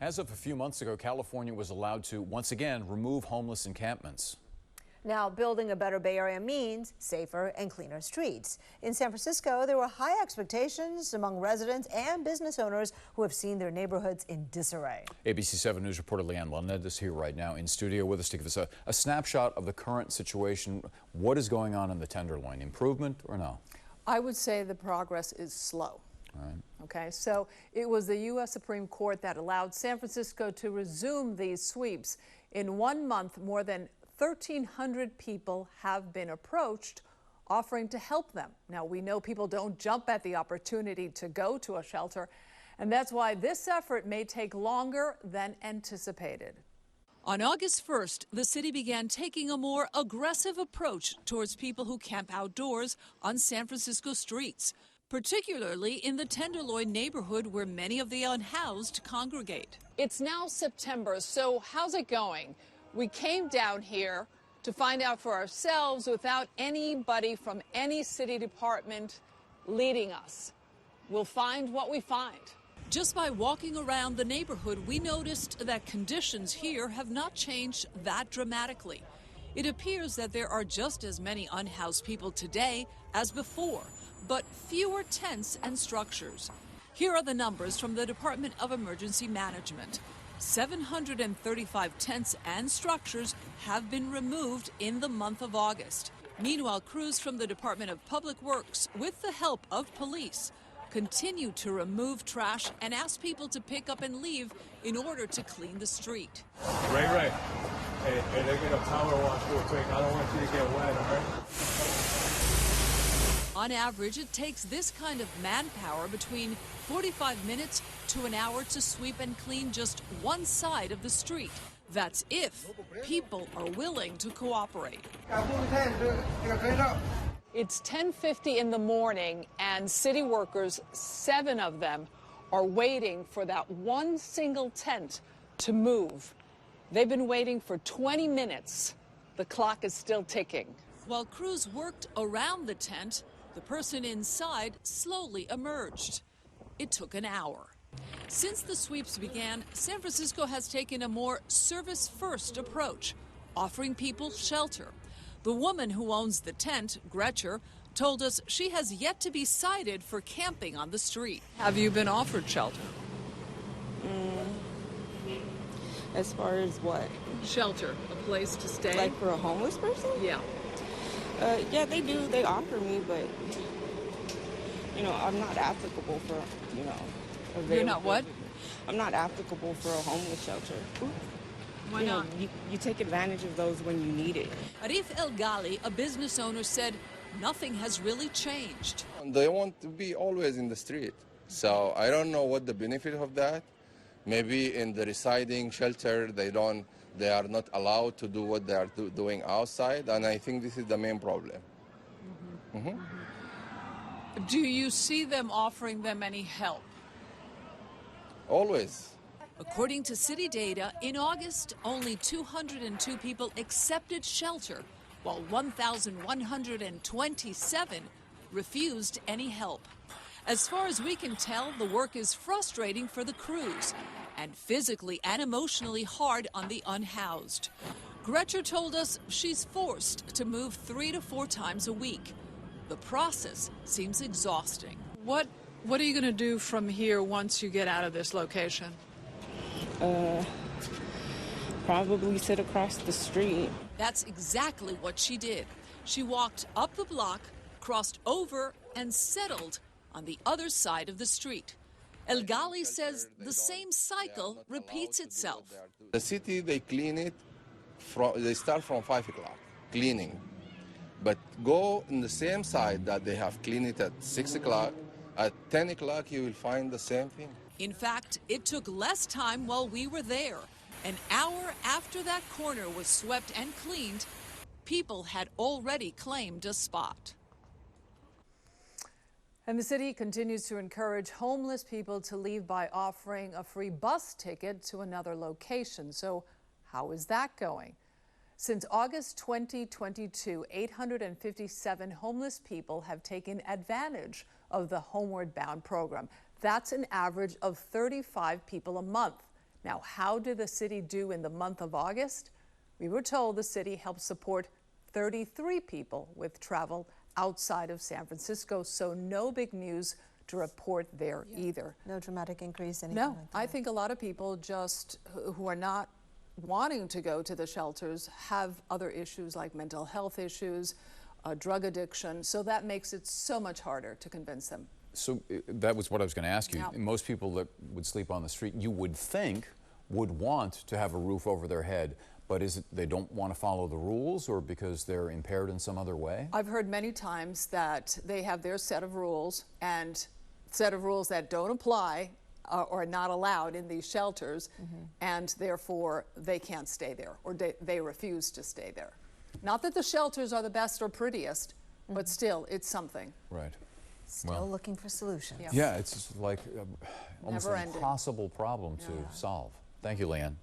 As of a few months ago, California was allowed to once again remove homeless encampments. Now, building a better Bay Area means safer and cleaner streets. In San Francisco, there were high expectations among residents and business owners who have seen their neighborhoods in disarray. ABC 7 News reporter Leanne Luned is here right now in studio with us to give us a snapshot of the current situation. What is going on in the Tenderloin? Improvement or no? I would say the progress is slow. All right. Okay, so it was the U.S. Supreme Court that allowed San Francisco to resume these sweeps. In 1 month, more than 1,300 people have been approached offering to help them. Now, we know people don't jump at the opportunity to go to a shelter, and that's why this effort may take longer than anticipated. On August 1st, the city began taking a more aggressive approach towards people who camp outdoors on San Francisco streets, particularly in the Tenderloin neighborhood where many of the unhoused congregate. It's now September, so how's it going? We came down here to find out for ourselves without anybody from any city department leading us. We'll find what we find. Just by walking around the neighborhood, we noticed that conditions here have not changed that dramatically. It appears that there are just as many unhoused people today as before, but fewer tents and structures. Here are the numbers from the Department of Emergency Management. 735 tents and structures have been removed in the month of August. Meanwhile, crews from the Department of Public Works, with the help of police, continue to remove trash and ask people to pick up and leave in order to clean the street. Right. Hey, they're gonna power wash real quick. I don't want you to get wet, all right? On average, it takes this kind of manpower between 45 minutes to an hour to sweep and clean just one side of the street. That's if people are willing to cooperate. It's 10:50 in the morning, and city workers, 7 of them, are waiting for that one single tent to move. They've been waiting for 20 minutes. The clock is still ticking. While crews worked around the tent, the person inside slowly emerged. It took an hour. Since the sweeps began, San Francisco has taken a more service-first approach, offering people shelter. The woman who owns the tent, Gretcher, told us she has yet to be cited for camping on the street. Have you been offered shelter? As far as what? Shelter, a place to stay. Like for a homeless person? Yeah. Yeah, they do. They offer me, but, I'm not applicable for, You're not what? I'm not applicable for a homeless shelter. Why not? You take advantage of those when you need it. Arif El Ghali, a business owner, said nothing has really changed. They want to be always in the street. So I don't know what the benefit of that. Maybe in the residing shelter, they are not allowed to do what they are doing outside, and I think this is the main problem. Do you see them offering them any help? Always. According to city data, in August, only 202 people accepted shelter, while 1,127 refused any help. As far as we can tell, the work is frustrating for the crews and physically and emotionally hard on the unhoused. Gretcher told us she's forced to move 3 to 4 times a week. The process seems exhausting. What are you going to do from here once you get out of this location? Probably sit across the street. That's exactly what she did. She walked up the block, crossed over, and settled on the other side of the street. El Ghali says the same cycle repeats itself. The city, they clean it, they start from 5 o'clock, cleaning. But go in the same side that they have cleaned it at 6 o'clock, at 10 o'clock you will find the same thing. In fact, it took less time while we were there. An hour after that corner was swept and cleaned, people had already claimed a spot. And the city continues to encourage homeless people to leave by offering a free bus ticket to another location. So how is that going? Since August 2022, 857 homeless people have taken advantage of the Homeward Bound program. That's an average of 35 people a month. Now, how did the city do in the month of August? We were told the city helped support 33 people with travel outside of San Francisco, so no big news to report there either. No dramatic increase, anything No, like that. I think a lot of people just who are not wanting to go to the shelters have other issues like mental health issues, drug addiction, so that makes it so much harder to convince them. So that was what I was going to ask you. Yeah. Most people that would sleep on the street, you would think, would want to have a roof over their head. But is it they don't want to follow the rules, or because they're impaired in some other way? I've heard many times that they have their set of rules, and set of rules that don't apply or are not allowed in these shelters, and therefore they can't stay there, or they refuse to stay there. Not that the shelters are the best or prettiest, but still, it's something. Right. Still looking for solutions. Yeah. Yeah, it's like almost an Never-ending. impossible problem to solve. Thank you, Leanne.